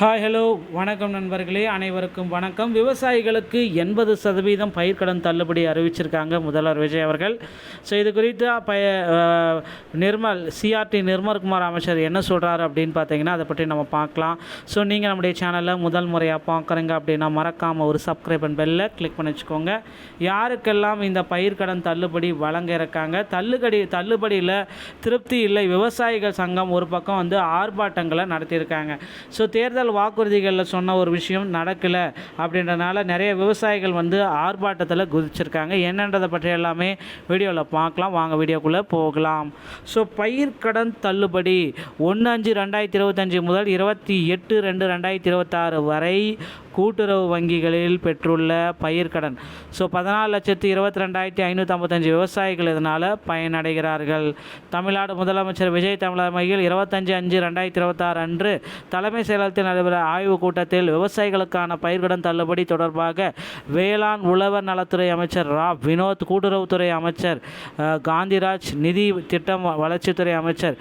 Hi hello வணக்கம் நண்பர்களே, அனைவருக்கும் வணக்கம். விவசாயிகளுக்கு 80% பயிர்க்கடன் தள்ளுபடி அறிவிச்சிருக்காங்க முதல்வர் விஜய் அவர்கள். ஸோ இது குறித்து சிஆர்டி நிர்மல்குமார் அமைச்சர் என்ன சொல்கிறாரு அப்படின்னு பார்த்தீங்கன்னா, அதை பற்றி நம்ம பார்க்கலாம். ஸோ நீங்கள் நம்முடைய சேனலில் முதல் முறையாக பார்க்குறீங்க அப்படின்னா மறக்காமல் ஒரு சப்ஸ்கிரைப் அண்ட் பெல்லை கிளிக் பண்ணி வச்சுக்கோங்க. யாருக்கெல்லாம் இந்த பயிர்க்கடன் தள்ளுபடி வழங்க இருக்காங்க, தள்ளுபடியில் திருப்தி இல்லை, விவசாயிகள் சங்கம் ஒரு பக்கம் ஆர்ப்பாட்டங்களை நடத்தியிருக்காங்க. ஸோ தேர்தல் வாக்குறுதிகளில் சொன்ன ஒரு விஷயம் நடக்கலை அப்படின்றனால நிறைய விவசாயிகள் ஆர்ப்பாட்டத்தில் குதிச்சிருக்காங்க. என்னன்றதை பற்றி எல்லாமே வீடியோவில் பார்க்கலாம். வாங்க வீடியோக்குள்ளே போகலாம். ஸோ பயிர்க்கடன் தள்ளுபடி 1/5/2025 முதல் 28/2/2026 வரை கூட்டுறவு வங்கிகளில் பெற்றுள்ள பயிர்க்கடன். ஸோ 14,22,555 விவசாயிகள் இதனால் பயனடைகிறார்கள். தமிழ்நாடு முதலமைச்சர் விஜய் தலைமையில் 25/5/2026 அன்று தலைமை செயலகத்தில் நடைபெற்ற ஆய்வுக் கூட்டத்தில் விவசாயிகளுக்கான பயிர்க்கடன் தள்ளுபடி தொடர்பாக வேளாண் உழவர் நலத்துறை அமைச்சர் வினோத், கூட்டுறவுத்துறை அமைச்சர் காந்திராஜ், நிதி திட்டம் வளர்ச்சித்துறை அமைச்சர்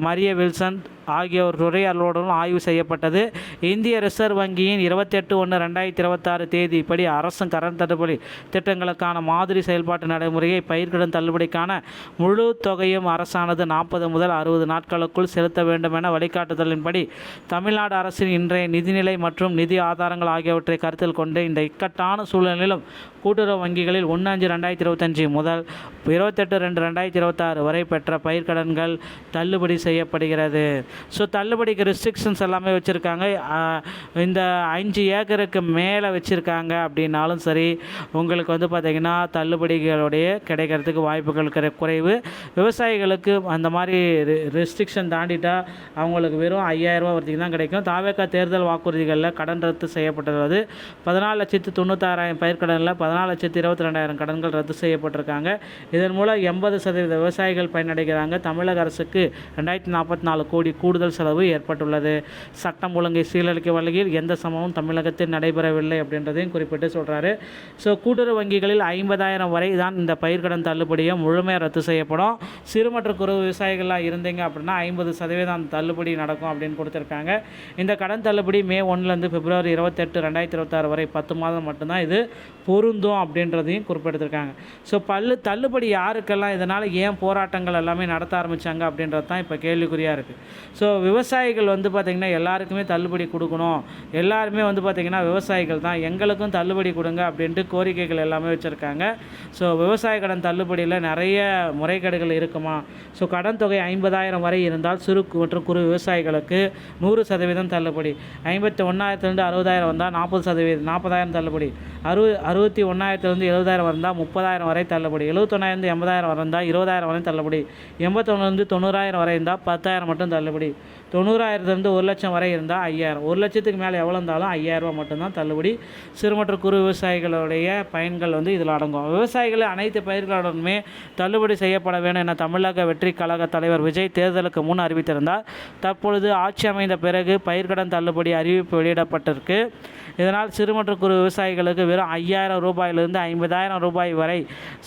மரிய வில்சன் ஆகியோர் துறையாளர்களுடன் ஆய்வு செய்யப்பட்டது. இந்திய ரிசர்வ் வங்கியின் 28/1/2026 தேதிப்படி அரசு கடன் தள்ளுபடி திட்டங்களுக்கான மாதிரி செயல்பாட்டு நடைமுறையை பயிர்க்கடன் தள்ளுபடிக்கான முழு தொகையும் அரசானது 40 முதல் 60 நாட்களுக்குள் செலுத்த வேண்டும் என வழிகாட்டுதலின்படி தமிழ்நாடு அரசின் இன்றைய நிதிநிலை மற்றும் நிதி ஆதாரங்கள் ஆகியவற்றை கருத்தில் கொண்டு இந்த இக்கட்டான சூழ்நிலையிலும் கூட்டுறவு வங்கிகளில் 1/5/2025 முதல் 28/2/2026 வரை பெற்ற பயிர்க்கடன்கள் தள்ளுபடி செய்யப்படுகிறது. ஸோ தள்ளுபடிக்கு ரெஸ்ட்ரிக்ஷன்ஸ் எல்லாமே வச்சுருக்காங்க. இந்த 5 ஏக்கருக்கு மேலே வச்சுருக்காங்க அப்படின்னாலும் சரி, உங்களுக்கு பார்த்திங்கன்னா தள்ளுபடிகளுடைய கிடைக்கிறதுக்கு வாய்ப்புகள் குறைவு. விவசாயிகளுக்கு அந்த மாதிரி ரெஸ்ட்ரிக்ஷன் தாண்டிட்டா அவங்களுக்கு வெறும் 5,000 வரைக்கும் தான் கிடைக்கும். தாவேகா தேர்தல் வாக்குறுதிகளில் கடன் ரத்து செய்யப்பட்டுள்ளது. 14,96,000 பயிர்க்கடனில் 14,22,000 கடன்கள் ரத்து செய்யப்பட்டிருக்காங்க. இதன் மூலம் 80% விவசாயிகள் பயனடைகிறாங்க. தமிழக அரசுக்கு 244 கோடி கூடுதல் செலவு ஏற்பட்டுள்ளது. சட்டம் ஒழுங்கை சீரழிக்க வகையில் எந்த சம்பவமும் தமிழகத்தில் நடைபெறவில்லை அப்படின்றதையும் குறிப்பிட்டு சொல்கிறாரு. ஸோ கூட்டுறவு வங்கிகளில் 50,000 வரை தான் இந்த பயிர்க்கடன் தள்ளுபடியை முழுமையாக ரத்து செய்யப்படும். சிறு மற்றும் குறு விவசாயிகளாக இருந்தீங்க அப்படின்னா 50% தள்ளுபடி நடக்கும் அப்படின்னு கொடுத்துருக்காங்க. இந்த கடன் தள்ளுபடி மே 1 பிப்ரவரி 28, 2026 வரை 10 மாதம் மட்டும்தான் இது பொருந்தும் அப்படின்றதையும் குறிப்பிட்டிருக்காங்க. ஸோ தள்ளுபடி யாருக்கெல்லாம், இதனால் ஏன் போராட்டங்கள் எல்லாமே நடத்த ஆரம்பித்தாங்க அப்படின்றது தான் இப்போ கேள்விக்குறியாக இருக்குது. ஸோ விவசாயிகள் பார்த்திங்கன்னா எல்லாருக்குமே தள்ளுபடி கொடுக்கணும், எல்லாருமே பார்த்திங்கன்னா விவசாயிகள் தான், எங்களுக்கும் தள்ளுபடி கொடுங்க அப்படின்ட்டு கோரிக்கைகள் எல்லாமே வச்சுருக்காங்க. ஸோ விவசாய கடன் தள்ளுபடியில் நிறைய முறைகேடுகள் இருக்குமா? ஸோ கடன் தொகை 50,000 வரை இருந்தால் சிறு மற்றும் குறு விவசாயிகளுக்கு 100% தள்ளுபடி. 51,000 60,000 வந்தால் 40,000 தள்ளுபடி. 61,000 70,000 வந்தால் 30,000 வரை தள்ளுபடி. 71,000 80,000 வந்தால் 20,000 வரை தள்ளுபடி. 81,000 90,000 வரை இருந்தால் 10,000 மட்டும் தள்ளுபடி. 90,000 1 லட்சம் வரை இருந்தால் 5,000. 1 லட்சத்துக்கு மேலே எவ்வளோ இருந்தாலும் 5,000 மட்டும்தான் தள்ளுபடி. சிறு மற்றும் குறு விவசாயிகளுடைய பயன்கள் இதில் அடங்கும். விவசாயிகள் அனைத்து பயிர்களுடனுமே தள்ளுபடி செய்யப்பட வேண்டும் என தமிழக வெற்றி கழக தலைவர் விஜய் தேர்தலுக்கு முன் அறிவித்திருந்தார். தற்பொழுது ஆட்சி அமைந்த பிறகு பயிர்க்கடன் தள்ளுபடி அறிவிப்பு வெளியிடப்பட்டிருக்கு. இதனால் சிறு மற்றும் குறு விவசாயிகளுக்கு வெறும் 5,000 ரூபாயிலிருந்து 50,000 ரூபாய் வரை,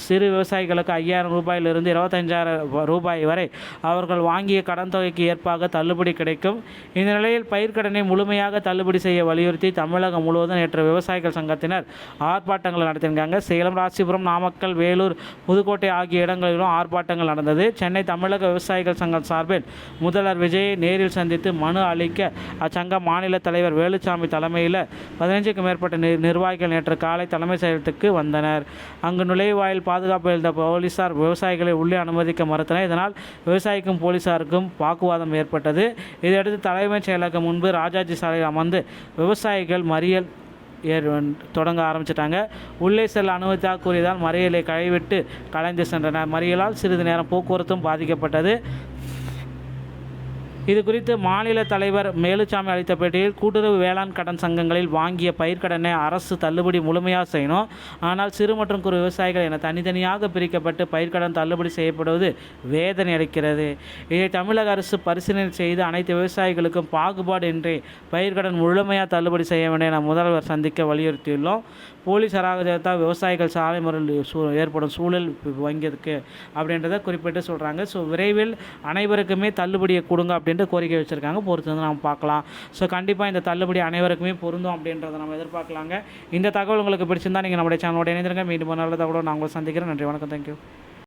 சிறு விவசாயிகளுக்கு 5,000 ரூபாயிலிருந்து 25,000 ரூபாய் வரை அவர்கள் வாங்கிய கடன் தொகைக்கு ஏற்பாக தள்ளுபடி கிடைக்கும். இந்த நிலையில் பயிர்க்கடனை முழுமையாக தள்ளுபடி செய்ய வலியுறுத்தி தமிழகம் முழுவதும் நேற்று விவசாயிகள் சங்கத்தினர் ஆர்ப்பாட்டங்கள் நடத்தியிருக்காங்க. சேலம், ராசிபுரம், நாமக்கல், வேலூர், புதுக்கோட்டை ஆகிய இடங்களிலும் ஆர்ப்பாட்டங்கள் நடந்தது. சென்னை தமிழக விவசாயிகள் சங்கம் சார்பில் முதல்வர் விஜயை நேரில் சந்தித்து மனு அளிக்க அச்சங்க மாநில தலைவர் வேலுச்சாமி தலைமையில் 15க்கும் மேற்பட்ட நிர்வாகிகள் நேற்று காலை தலைமை செயலகத்துக்கு வந்தனர். அங்கு நுழைவாயில் பாதுகாப்பு இருந்த போலீசார் விவசாயிகளை உள்ளே அனுமதிக்க மறுத்தனர். இதனால் விவசாயிக்கும் போலீசாருக்கும் வாக்குவாதம் ஏற்பட்டது. இதையடுத்து தலைமைச் செயலகம் முன்பு ராஜாஜி சாலையில் அமர்ந்து விவசாயிகள் மறியல் தொடங்க ஆரம்பிச்சிட்டாங்க. உள்ளே செல்ல அனுமதியாக கூறியதால் மறியலை கைவிட்டு கலைந்து சென்றனர். மறியலால் சிறிது நேரம் போக்குவரத்தும் பாதிக்கப்பட்டது. இது குறித்து மாநில தலைவர் மேலுச்சாமி அளித்த பேட்டியில், கூட்டுறவு வேளாண் கடன் சங்கங்களில் வாங்கிய பயிர்க்கடனை அரசு தள்ளுபடி முழுமையாக செய்யணும். ஆனால் சிறு மற்றும் குறு விவசாயிகள் என தனித்தனியாக பிரிக்கப்பட்டு பயிர்க்கடன் தள்ளுபடி செய்யப்படுவது வேதனை அளிக்கிறது. இதை தமிழக அரசு பரிசீலனை செய்து அனைத்து விவசாயிகளுக்கும் பாகுபாடு இன்றி பயிர்க்கடன் முழுமையாக தள்ளுபடி செய்ய வேண்டும் என முதல்வர் சந்திக்க வலியுறுத்தியுள்ளோம். போலீஸ் அராஜகத்தால் விவசாயிகள் சாலை மறியல் ஏற்படும் சூழல் வங்கியிருக்கு அப்படின்றத குறிப்பிட்டு சொல்கிறாங்க. ஸோ விரைவில் அனைவருக்குமே தள்ளுபடியை கொடுங்க அப்படின்ட்டு கோரிக்கை வச்சுருக்காங்க. பொறுத்து வந்து நம்ம பார்க்கலாம். ஸோ கண்டிப்பாக இந்த தள்ளுபடி அனைவருக்குமே பொருந்தும் அப்படின்றத நம்ம எதிர்பார்க்கலாங்க. இந்த தகவல் உங்களுக்கு பிடிச்சிருந்தா நீங்கள் நம்முடைய சேனலோட இணைந்திருங்க. மீண்டும் ஒரு நல்ல தகவலோடு நான் உங்களை சந்திக்கிறேன். நன்றி, வணக்கம், தேங்க்யூ.